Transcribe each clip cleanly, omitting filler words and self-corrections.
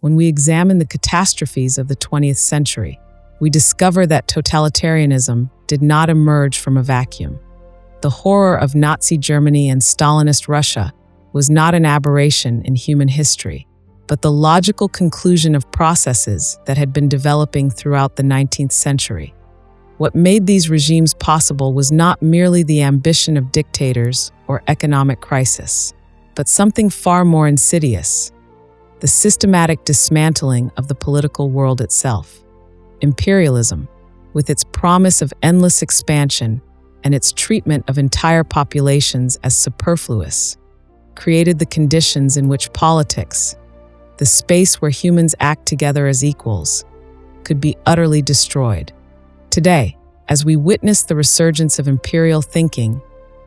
When we examine the catastrophes of the 20th century, we discover that totalitarianism did not emerge from a vacuum. The horror of Nazi Germany and Stalinist Russia was not an aberration in human history, but the logical conclusion of processes that had been developing throughout the 19th century. What made these regimes possible was not merely the ambition of dictators or economic crisis, but something far more insidious: the systematic dismantling of the political world itself. Imperialism, with its promise of endless expansion and its treatment of entire populations as superfluous, created the conditions in which politics, the space where humans act together as equals, could be utterly destroyed. Today, as we witness the resurgence of imperial thinking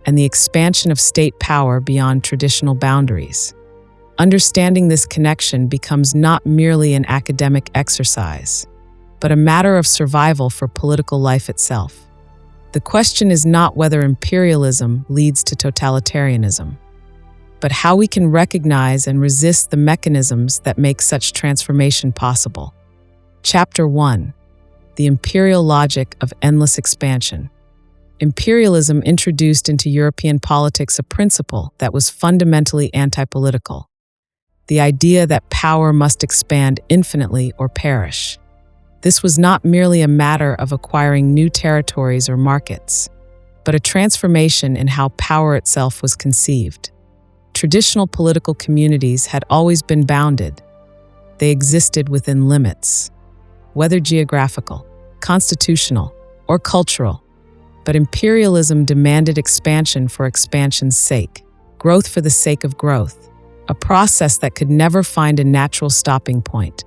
and the expansion of state power beyond traditional boundaries, understanding this connection becomes not merely an academic exercise, but a matter of survival for political life itself. The question is not whether imperialism leads to totalitarianism, but how we can recognize and resist the mechanisms that make such transformation possible. Chapter 1: The Imperial Logic of Endless Expansion. Imperialism introduced into European politics a principle that was fundamentally anti-political: the idea that power must expand infinitely or perish. This was not merely a matter of acquiring new territories or markets, but a transformation in how power itself was conceived. Traditional political communities had always been bounded. They existed within limits, whether geographical, constitutional, or cultural. But imperialism demanded expansion for expansion's sake, growth for the sake of growth, a process that could never find a natural stopping point.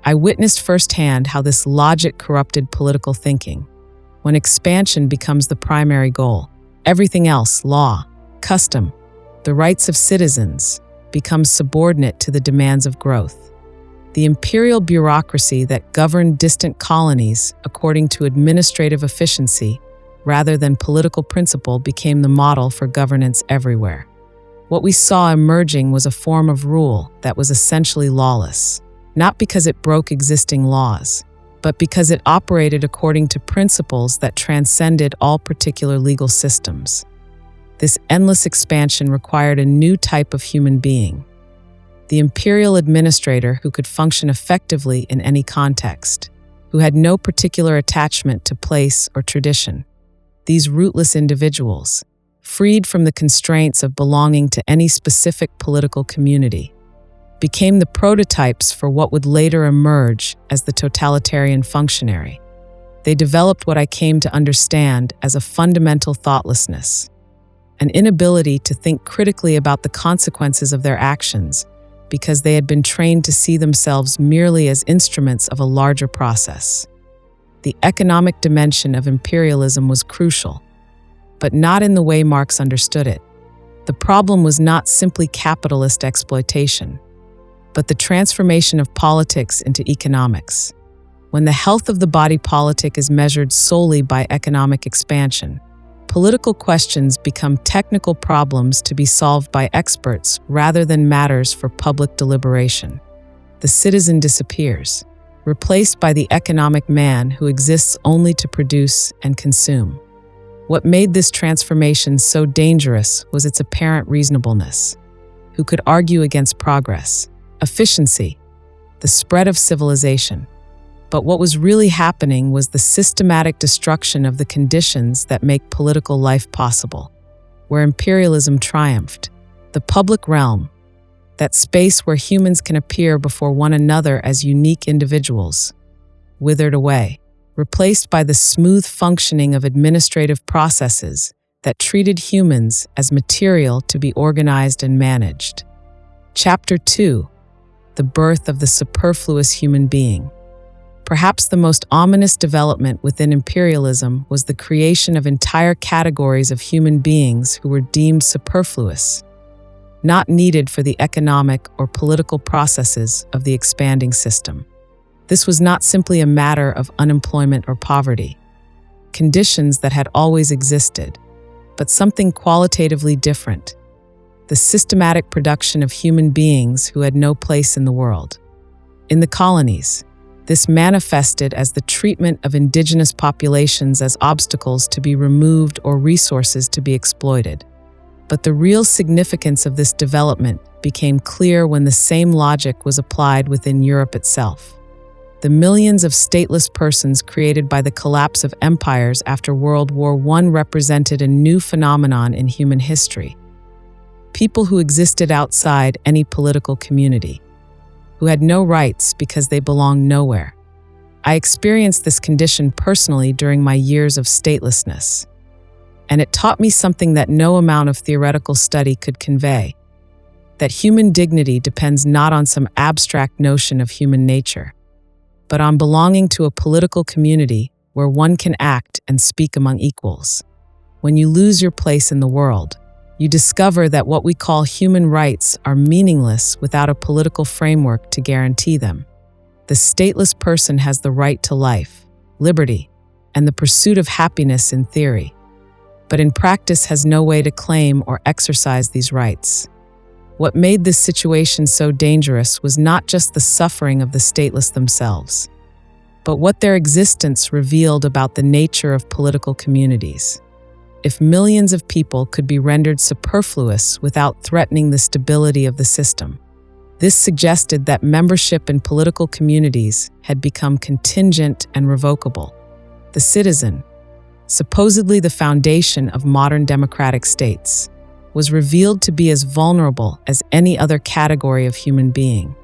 I witnessed firsthand how this logic corrupted political thinking. When expansion becomes the primary goal, everything else, law, custom, the rights of citizens, becomes subordinate to the demands of growth. The imperial bureaucracy that governed distant colonies according to administrative efficiency rather than political principle became the model for governance everywhere. What we saw emerging was a form of rule that was essentially lawless, not because it broke existing laws, but because it operated according to principles that transcended all particular legal systems. This endless expansion required a new type of human being: the imperial administrator who could function effectively in any context, who had no particular attachment to place or tradition. These rootless individuals, freed from the constraints of belonging to any specific political community, became the prototypes for what would later emerge as the totalitarian functionary. They developed what I came to understand as a fundamental thoughtlessness, an inability to think critically about the consequences of their actions because they had been trained to see themselves merely as instruments of a larger process. The economic dimension of imperialism was crucial, but not in the way Marx understood it. The problem was not simply capitalist exploitation, but the transformation of politics into economics. When the health of the body politic is measured solely by economic expansion, political questions become technical problems to be solved by experts rather than matters for public deliberation. The citizen disappears, replaced by the economic man who exists only to produce and consume. What made this transformation so dangerous was its apparent reasonableness. Who could argue against progress, efficiency, the spread of civilization? But what was really happening was the systematic destruction of the conditions that make political life possible. Where imperialism triumphed, the public realm, that space where humans can appear before one another as unique individuals, withered away, replaced by the smooth functioning of administrative processes that treated humans as material to be organized and managed. Chapter 2: The Birth of the Superfluous Human Being. Perhaps the most ominous development within imperialism was the creation of entire categories of human beings who were deemed superfluous, not needed for the economic or political processes of the expanding system. This was not simply a matter of unemployment or poverty, conditions that had always existed, but something qualitatively different: the systematic production of human beings who had no place in the world. In the colonies, this manifested as the treatment of indigenous populations as obstacles to be removed or resources to be exploited. But the real significance of this development became clear when the same logic was applied within Europe itself. The millions of stateless persons created by the collapse of empires after World War I represented a new phenomenon in human history. People who existed outside any political community, who had no rights because they belonged nowhere. I experienced this condition personally during my years of statelessness. And it taught me something that no amount of theoretical study could convey: that human dignity depends not on some abstract notion of human nature, but on belonging to a political community where one can act and speak among equals. When you lose your place in the world, you discover that what we call human rights are meaningless without a political framework to guarantee them. The stateless person has the right to life, liberty, and the pursuit of happiness in theory, but in practice has no way to claim or exercise these rights. What made this situation so dangerous was not just the suffering of the stateless themselves, but what their existence revealed about the nature of political communities. If millions of people could be rendered superfluous without threatening the stability of the system, this suggested that membership in political communities had become contingent and revocable. The citizen, supposedly the foundation of modern democratic states, was revealed to be as vulnerable as any other category of human being.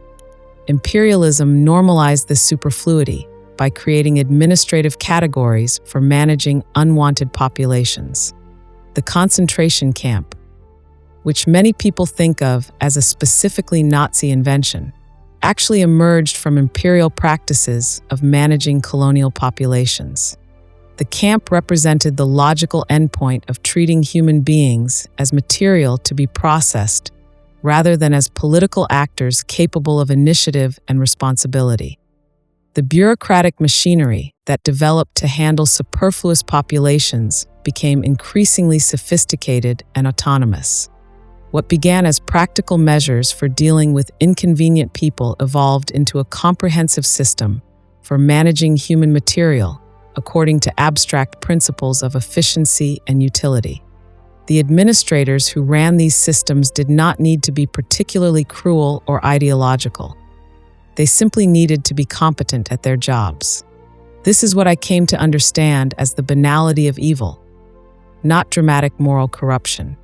Imperialism normalized this superfluity by creating administrative categories for managing unwanted populations. The concentration camp, which many people think of as a specifically Nazi invention, actually emerged from imperial practices of managing colonial populations. The camp represented the logical endpoint of treating human beings as material to be processed, rather than as political actors capable of initiative and responsibility. The bureaucratic machinery that developed to handle superfluous populations became increasingly sophisticated and autonomous. What began as practical measures for dealing with inconvenient people evolved into a comprehensive system for managing human material according to abstract principles of efficiency and utility. The administrators who ran these systems did not need to be particularly cruel or ideological. They simply needed to be competent at their jobs. This is what I came to understand as the banality of evil, not dramatic moral corruption,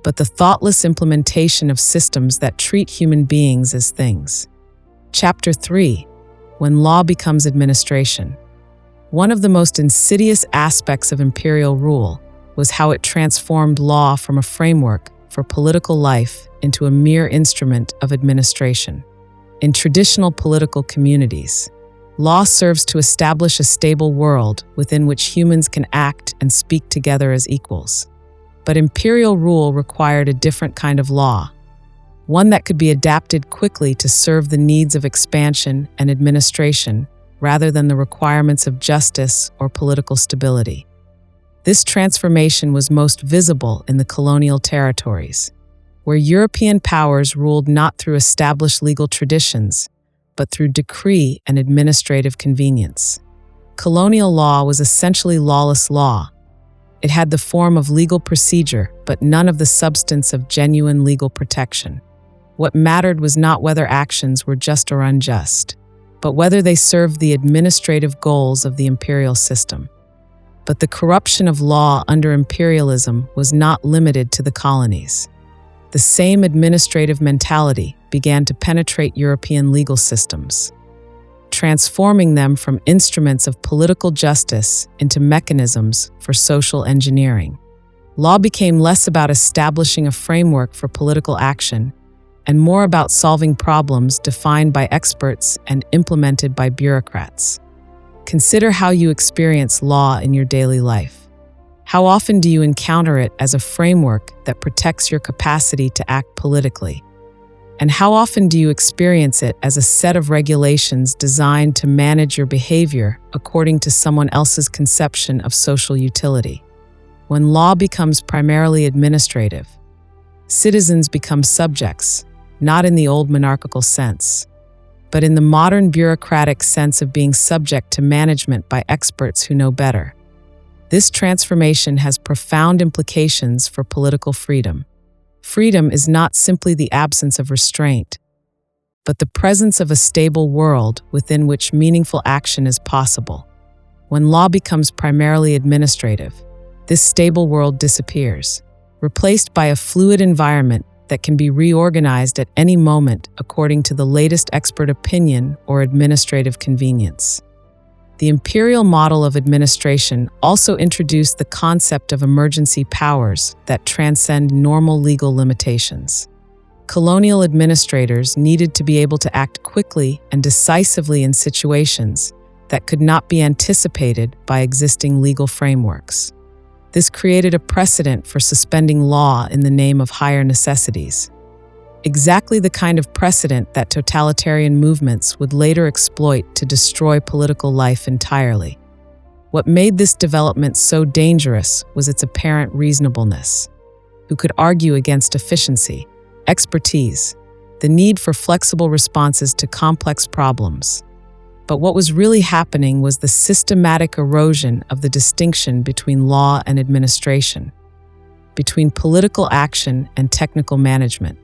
but the thoughtless implementation of systems that treat human beings as things. Chapter 3: When Law Becomes Administration. One of the most insidious aspects of imperial rule was how it transformed law from a framework for political life into a mere instrument of administration. In traditional political communities, law serves to establish a stable world within which humans can act and speak together as equals. But imperial rule required a different kind of law, one that could be adapted quickly to serve the needs of expansion and administration rather than the requirements of justice or political stability. This transformation was most visible in the colonial territories, where European powers ruled not through established legal traditions, but through decree and administrative convenience. Colonial law was essentially lawless law. It had the form of legal procedure, but none of the substance of genuine legal protection. What mattered was not whether actions were just or unjust, but whether they served the administrative goals of the imperial system. But the corruption of law under imperialism was not limited to the colonies. The same administrative mentality began to penetrate European legal systems, transforming them from instruments of political justice into mechanisms for social engineering. Law became less about establishing a framework for political action and more about solving problems defined by experts and implemented by bureaucrats. Consider how you experience law in your daily life. How often do you encounter it as a framework that protects your capacity to act politically? And how often do you experience it as a set of regulations designed to manage your behavior according to someone else's conception of social utility? When law becomes primarily administrative, citizens become subjects, not in the old monarchical sense, but in the modern bureaucratic sense of being subject to management by experts who know better. This transformation has profound implications for political freedom. Freedom is not simply the absence of restraint, but the presence of a stable world within which meaningful action is possible. When law becomes primarily administrative, this stable world disappears, replaced by a fluid environment that can be reorganized at any moment according to the latest expert opinion or administrative convenience. The imperial model of administration also introduced the concept of emergency powers that transcend normal legal limitations. Colonial administrators needed to be able to act quickly and decisively in situations that could not be anticipated by existing legal frameworks. This created a precedent for suspending law in the name of higher necessities. Exactly the kind of precedent that totalitarian movements would later exploit to destroy political life entirely. What made this development so dangerous was its apparent reasonableness. Who could argue against efficiency, expertise, the need for flexible responses to complex problems? But what was really happening was the systematic erosion of the distinction between law and administration, between political action and technical management.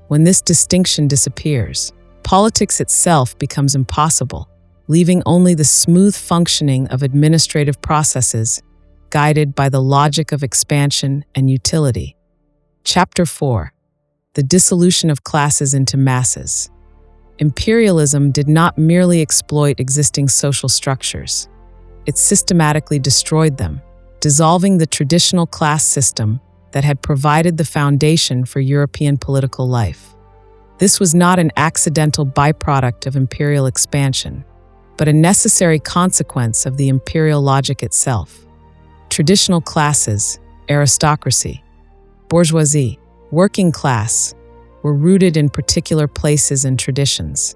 When this distinction disappears, politics itself becomes impossible, leaving only the smooth functioning of administrative processes guided by the logic of expansion and utility. Chapter 4. The dissolution of classes into masses. Imperialism did not merely exploit existing social structures. It systematically destroyed them, dissolving the traditional class system that had provided the foundation for European political life. This was not an accidental byproduct of imperial expansion, but a necessary consequence of the imperial logic itself. Traditional classes, aristocracy, bourgeoisie, working class, were rooted in particular places and traditions.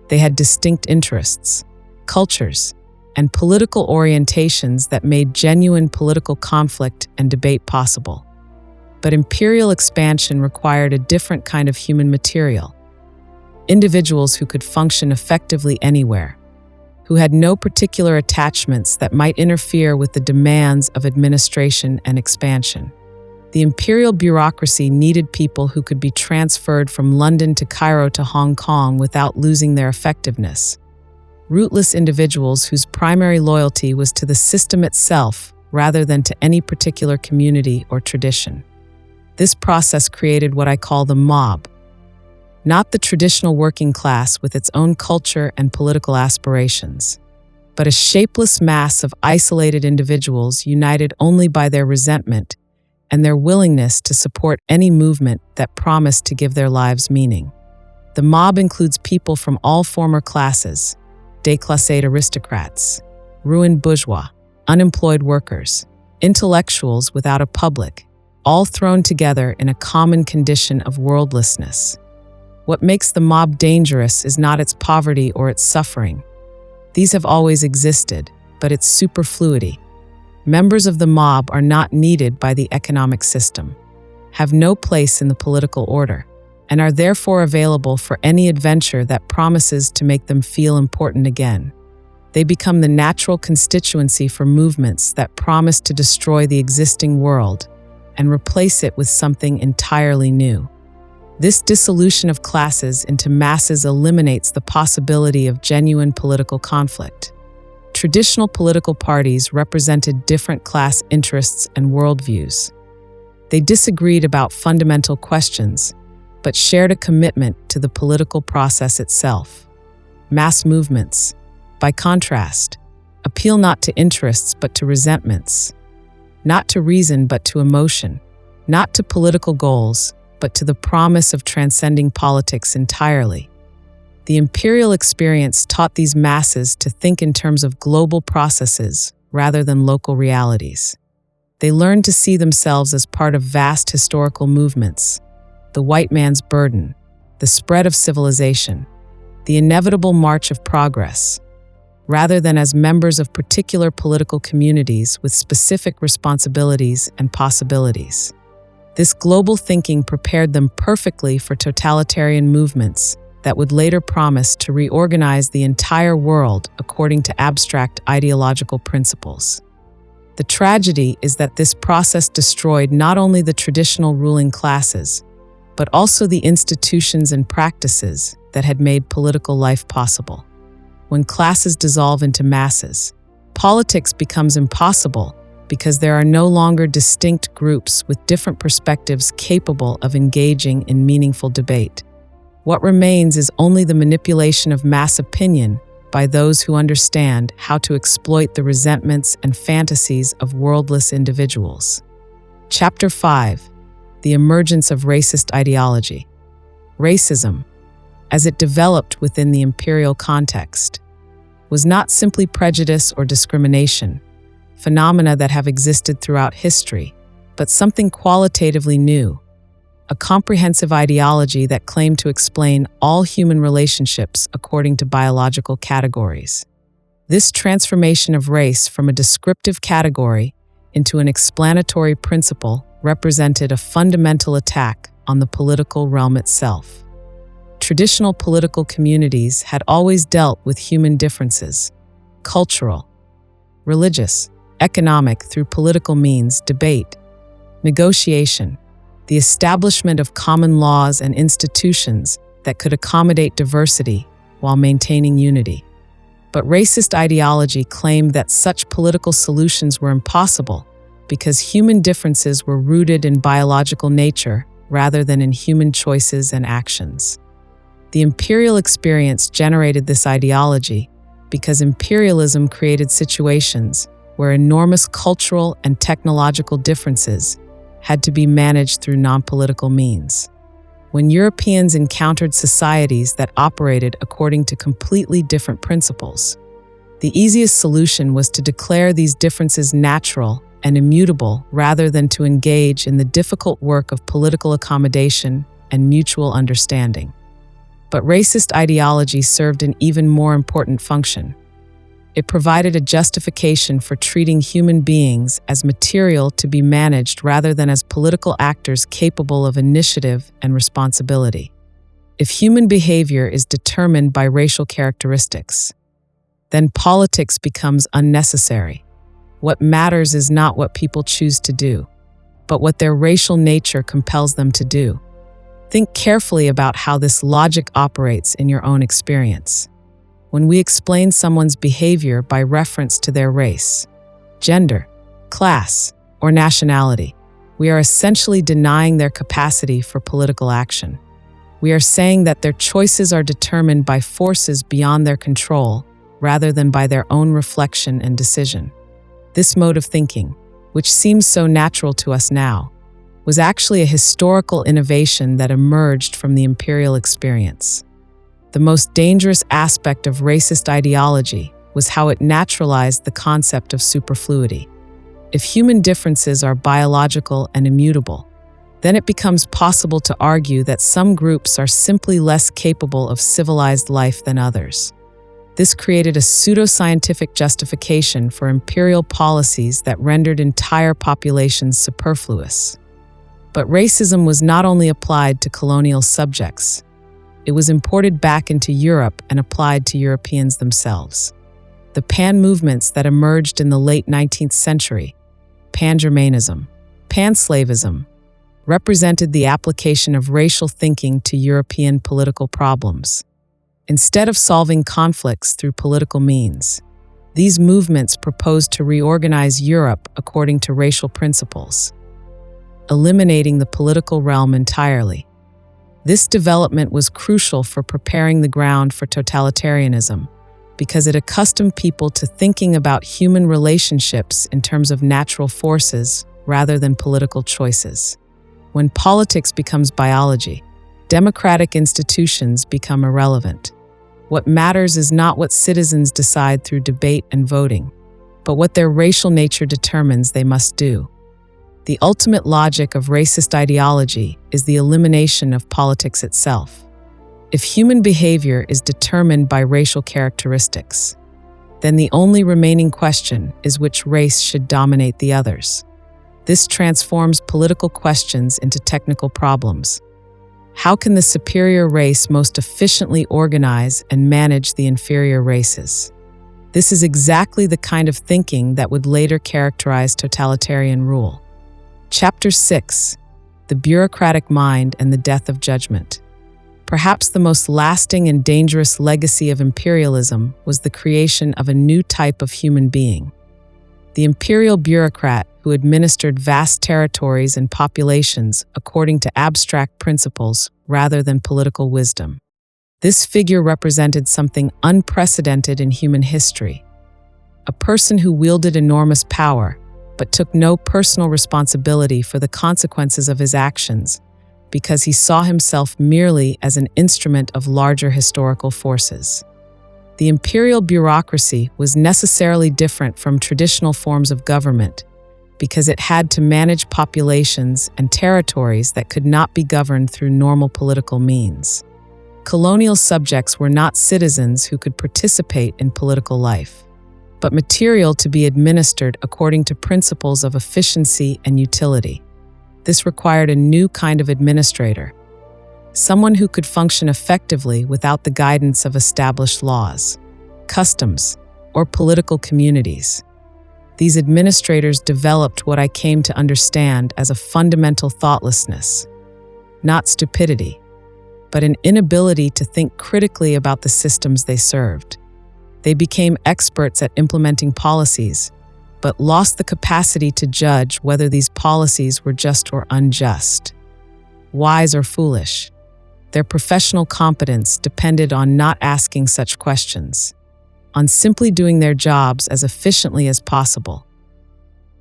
They had distinct interests, cultures, and political orientations that made genuine political conflict and debate possible. But imperial expansion required a different kind of human material. Individuals who could function effectively anywhere, who had no particular attachments that might interfere with the demands of administration and expansion. The imperial bureaucracy needed people who could be transferred from London to Cairo to Hong Kong without losing their effectiveness. Rootless individuals whose primary loyalty was to the system itself rather than to any particular community or tradition. This process created what I call the mob. Not the traditional working class with its own culture and political aspirations, but a shapeless mass of isolated individuals united only by their resentment and their willingness to support any movement that promised to give their lives meaning. The mob includes people from all former classes, déclassés aristocrats, ruined bourgeois, unemployed workers, intellectuals without a public, all thrown together in a common condition of worldlessness. What makes the mob dangerous is not its poverty or its suffering. These have always existed, but its superfluity. Members of the mob are not needed by the economic system, have no place in the political order, and are therefore available for any adventure that promises to make them feel important again. They become the natural constituency for movements that promise to destroy the existing world and replace it with something entirely new. This dissolution of classes into masses eliminates the possibility of genuine political conflict. Traditional political parties represented different class interests and worldviews. They disagreed about fundamental questions, but shared a commitment to the political process itself. Mass movements, by contrast, appeal not to interests but to resentments, not to reason but to emotion, not to political goals but to the promise of transcending politics entirely. The imperial experience taught these masses to think in terms of global processes rather than local realities. They learned to see themselves as part of vast historical movements, the white man's burden, the spread of civilization, the inevitable march of progress, rather than as members of particular political communities with specific responsibilities and possibilities. This global thinking prepared them perfectly for totalitarian movements that would later promise to reorganize the entire world according to abstract ideological principles. The tragedy is that this process destroyed not only the traditional ruling classes, but also the institutions and practices that had made political life possible. When classes dissolve into masses, politics becomes impossible because there are no longer distinct groups with different perspectives capable of engaging in meaningful debate. What remains is only the manipulation of mass opinion by those who understand how to exploit the resentments and fantasies of worldless individuals. Chapter 5: The Emergence of Racist Ideology. Racism, as it developed within the imperial context, was not simply prejudice or discrimination, phenomena that have existed throughout history, but something qualitatively new, a comprehensive ideology that claimed to explain all human relationships according to biological categories. This transformation of race from a descriptive category into an explanatory principle represented a fundamental attack on the political realm itself. Traditional political communities had always dealt with human differences, cultural, religious, economic, through political means, debate, negotiation, the establishment of common laws and institutions that could accommodate diversity while maintaining unity. But racist ideology claimed that such political solutions were impossible because human differences were rooted in biological nature rather than in human choices and actions. The imperial experience generated this ideology because imperialism created situations where enormous cultural and technological differences had to be managed through non-political means. When Europeans encountered societies that operated according to completely different principles, the easiest solution was to declare these differences natural and immutable rather than to engage in the difficult work of political accommodation and mutual understanding. But racist ideology served an even more important function. It provided a justification for treating human beings as material to be managed rather than as political actors capable of initiative and responsibility. If human behavior is determined by racial characteristics, then politics becomes unnecessary. What matters is not what people choose to do, but what their racial nature compels them to do. Think carefully about how this logic operates in your own experience. When we explain someone's behavior by reference to their race, gender, class, or nationality, we are essentially denying their capacity for political action. We are saying that their choices are determined by forces beyond their control rather than by their own reflection and decision. This mode of thinking, which seems so natural to us now, was actually a historical innovation that emerged from the imperial experience. The most dangerous aspect of racist ideology was how it naturalized the concept of superfluity. If human differences are biological and immutable, then it becomes possible to argue that some groups are simply less capable of civilized life than others. This created a pseudoscientific justification for imperial policies that rendered entire populations superfluous. But racism was not only applied to colonial subjects. It was imported back into Europe and applied to Europeans themselves. The pan-movements that emerged in the late 19th century, pan-Germanism, pan-slavism, represented the application of racial thinking to European political problems. Instead of solving conflicts through political means, these movements proposed to reorganize Europe according to racial principles, eliminating the political realm entirely. This development was crucial for preparing the ground for totalitarianism because it accustomed people to thinking about human relationships in terms of natural forces rather than political choices. When politics becomes biology, democratic institutions become irrelevant. What matters is not what citizens decide through debate and voting, but what their racial nature determines they must do. The ultimate logic of racist ideology is the elimination of politics itself. If human behavior is determined by racial characteristics, then the only remaining question is which race should dominate the others. This transforms political questions into technical problems. How can the superior race most efficiently organize and manage the inferior races? This is exactly the kind of thinking that would later characterize totalitarian rule. Chapter 6: The Bureaucratic Mind and the Death of Judgment. Perhaps the most lasting and dangerous legacy of imperialism was the creation of a new type of human being. The imperial bureaucrat who administered vast territories and populations according to abstract principles rather than political wisdom. This figure represented something unprecedented in human history. A person who wielded enormous power, but took no personal responsibility for the consequences of his actions, because he saw himself merely as an instrument of larger historical forces. The imperial bureaucracy was necessarily different from traditional forms of government because it had to manage populations and territories that could not be governed through normal political means. Colonial subjects were not citizens who could participate in political life, but material to be administered according to principles of efficiency and utility. This required a new kind of administrator, someone who could function effectively without the guidance of established laws, customs, or political communities. These administrators developed what I came to understand as a fundamental thoughtlessness, not stupidity, but an inability to think critically about the systems they served. They became experts at implementing policies, but lost the capacity to judge whether these policies were just or unjust, wise or foolish. Their professional competence depended on not asking such questions, on simply doing their jobs as efficiently as possible.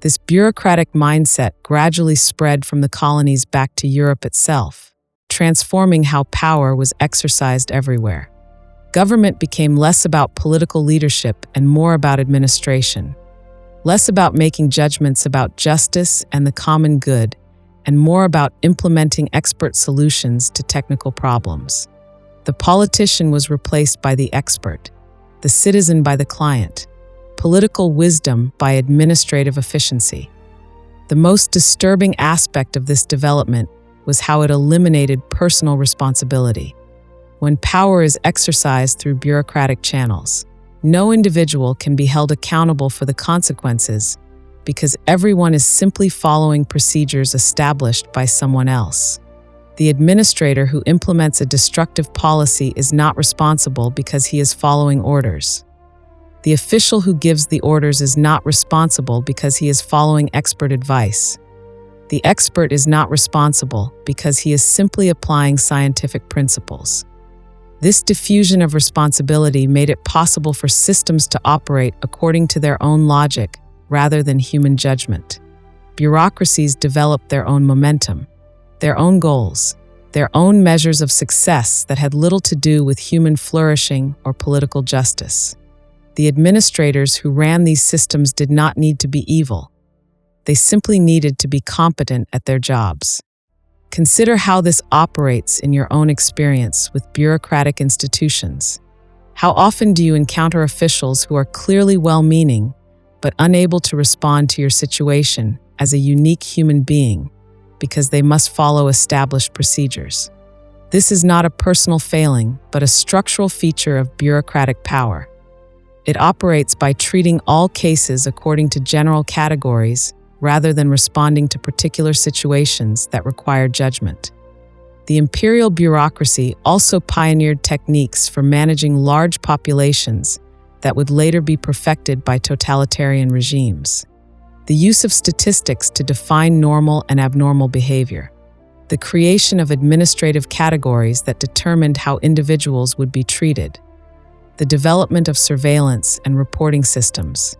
This bureaucratic mindset gradually spread from the colonies back to Europe itself, transforming how power was exercised everywhere. Government became less about political leadership and more about administration, less about making judgments about justice and the common good, and more about implementing expert solutions to technical problems. The politician was replaced by the expert, the citizen by the client, political wisdom by administrative efficiency. The most disturbing aspect of this development was how it eliminated personal responsibility. When power is exercised through bureaucratic channels, no individual can be held accountable for the consequences because everyone is simply following procedures established by someone else. The administrator who implements a destructive policy is not responsible because he is following orders. The official who gives the orders is not responsible because he is following expert advice. The expert is not responsible because he is simply applying scientific principles. This diffusion of responsibility made it possible for systems to operate according to their own logic rather than human judgment. Bureaucracies developed their own momentum, their own goals, their own measures of success that had little to do with human flourishing or political justice. The administrators who ran these systems did not need to be evil. They simply needed to be competent at their jobs. Consider how this operates in your own experience with bureaucratic institutions. How often do you encounter officials who are clearly well-meaning, but unable to respond to your situation as a unique human being because they must follow established procedures? This is not a personal failing, but a structural feature of bureaucratic power. It operates by treating all cases according to general categories rather than responding to particular situations that require judgment. The imperial bureaucracy also pioneered techniques for managing large populations that would later be perfected by totalitarian regimes. The use of statistics to define normal and abnormal behavior. The creation of administrative categories that determined how individuals would be treated. The development of surveillance and reporting systems.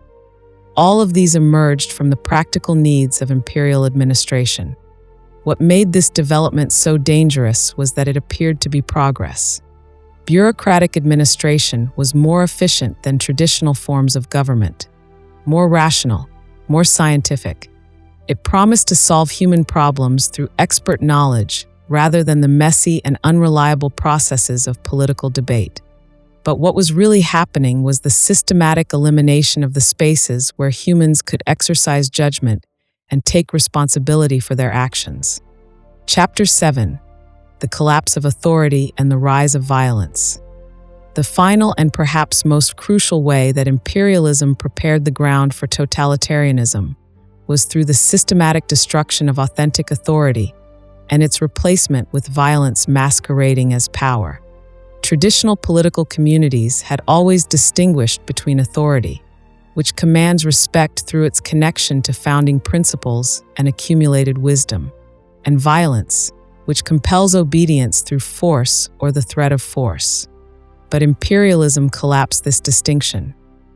All of these emerged from the practical needs of imperial administration. What made this development so dangerous was that it appeared to be progress. Bureaucratic administration was more efficient than traditional forms of government, more rational, more scientific. It promised to solve human problems through expert knowledge rather than the messy and unreliable processes of political debate. But what was really happening was the systematic elimination of the spaces where humans could exercise judgment and take responsibility for their actions. Chapter 7: the collapse of authority, and the rise of violence. The final and perhaps most crucial way that imperialism prepared the ground for totalitarianism was through the systematic destruction of authentic authority and its replacement with violence masquerading as power. Traditional political communities had always distinguished between authority, which commands respect through its connection to founding principles and accumulated wisdom, and violence, which compels obedience through force or the threat of force. But imperialism collapsed this distinction,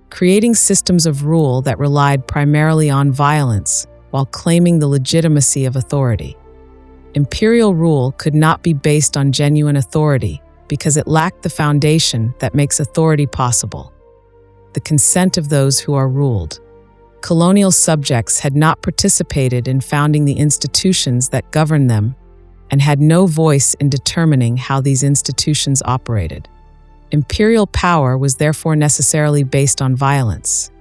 creating systems of rule that relied primarily on violence while claiming the legitimacy of authority. Imperial rule could not be based on genuine authority because it lacked the foundation that makes authority possible: the consent of those who are ruled. Colonial subjects had not participated in founding the institutions that governed them and had no voice in determining how these institutions operated. Imperial power was therefore necessarily based on violence.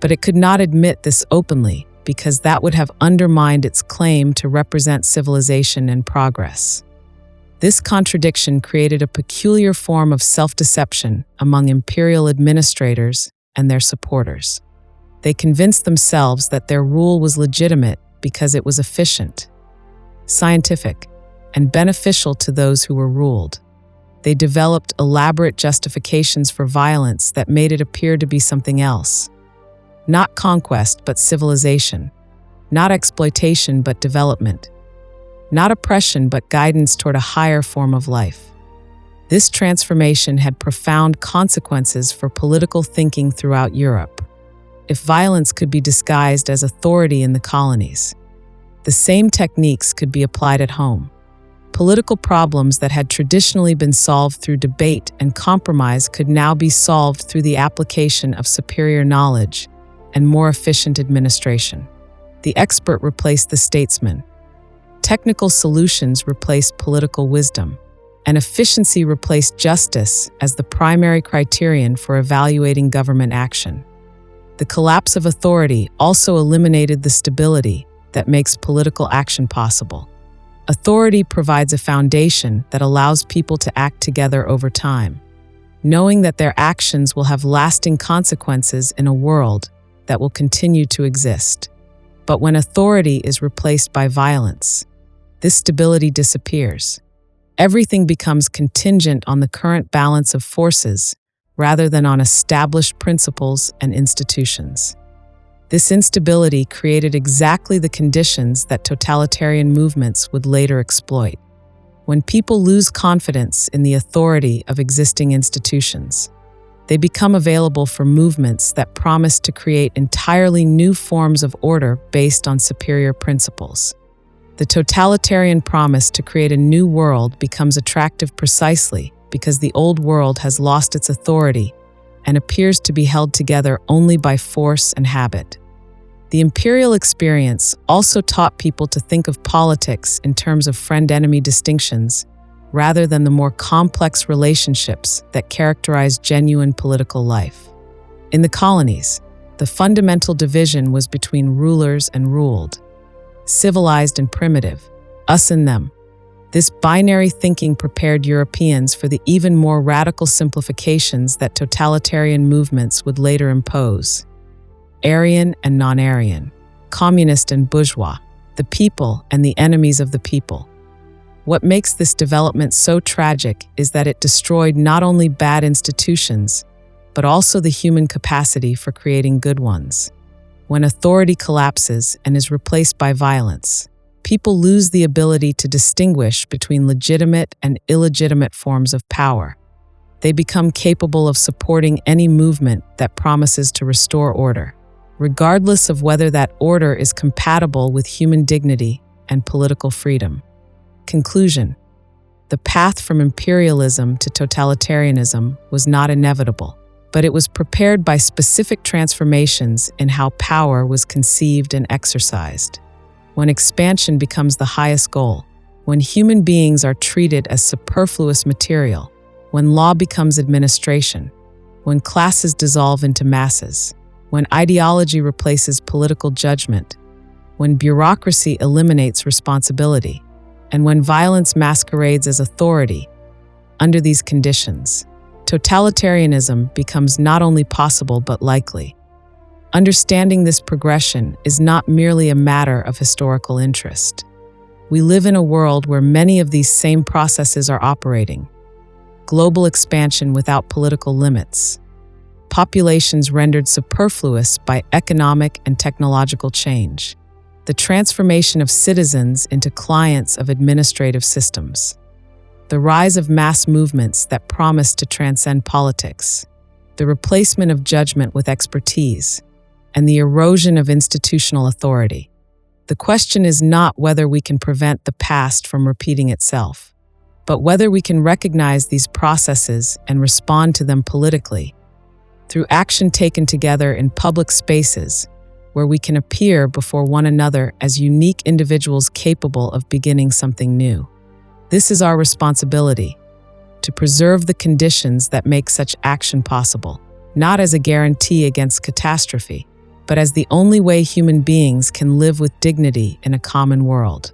But it could not admit this openly because that would have undermined its claim to represent civilization and progress. This contradiction created a peculiar form of self-deception among imperial administrators and their supporters. They convinced themselves that their rule was legitimate because it was efficient, scientific, and beneficial to those who were ruled. They developed elaborate justifications for violence that made it appear to be something else. Not conquest, but civilization. Not exploitation, but development. Not oppression, but guidance toward a higher form of life. This transformation had profound consequences for political thinking throughout Europe. If violence could be disguised as authority in the colonies, the same techniques could be applied at home. Political problems that had traditionally been solved through debate and compromise could now be solved through the application of superior knowledge and more efficient administration. The expert replaced the statesman. Technical solutions replaced political wisdom, and efficiency replaced justice as the primary criterion for evaluating government action. The collapse of authority also eliminated the stability that makes political action possible. Authority provides a foundation that allows people to act together over time, knowing that their actions will have lasting consequences in a world that will continue to exist. But when authority is replaced by violence, this stability disappears. Everything becomes contingent on the current balance of forces rather than on established principles and institutions. This instability created exactly the conditions that totalitarian movements would later exploit. When people lose confidence in the authority of existing institutions, they become available for movements that promise to create entirely new forms of order based on superior principles. The totalitarian promise to create a new world becomes attractive precisely because the old world has lost its authority and appears to be held together only by force and habit. The imperial experience also taught people to think of politics in terms of friend-enemy distinctions rather than the more complex relationships that characterize genuine political life. In the colonies, the fundamental division was between rulers and ruled, civilized and primitive, us and them. This binary thinking prepared Europeans for the even more radical simplifications that totalitarian movements would later impose. Aryan and non-Aryan, communist and bourgeois, the people and the enemies of the people. What makes this development so tragic is that it destroyed not only bad institutions, but also the human capacity for creating good ones. When authority collapses and is replaced by violence, people lose the ability to distinguish between legitimate and illegitimate forms of power. They become capable of supporting any movement that promises to restore order, regardless of whether that order is compatible with human dignity and political freedom. Conclusion: the path from imperialism to totalitarianism was not inevitable, but it was prepared by specific transformations in how power was conceived and exercised. When expansion becomes the highest goal, when human beings are treated as superfluous material, when law becomes administration, when classes dissolve into masses, when ideology replaces political judgment, when bureaucracy eliminates responsibility, and when violence masquerades as authority. Under these conditions, totalitarianism becomes not only possible but likely. Understanding this progression is not merely a matter of historical interest. We live in a world where many of these same processes are operating. Global expansion without political limits. Populations rendered superfluous by economic and technological change. The transformation of citizens into clients of administrative systems. The rise of mass movements that promise to transcend politics. The replacement of judgment with expertise. And the erosion of institutional authority. The question is not whether we can prevent the past from repeating itself, but whether we can recognize these processes and respond to them politically, through action taken together in public spaces, where we can appear before one another as unique individuals capable of beginning something new. This is our responsibility, to preserve the conditions that make such action possible, not as a guarantee against catastrophe, but as the only way human beings can live with dignity in a common world.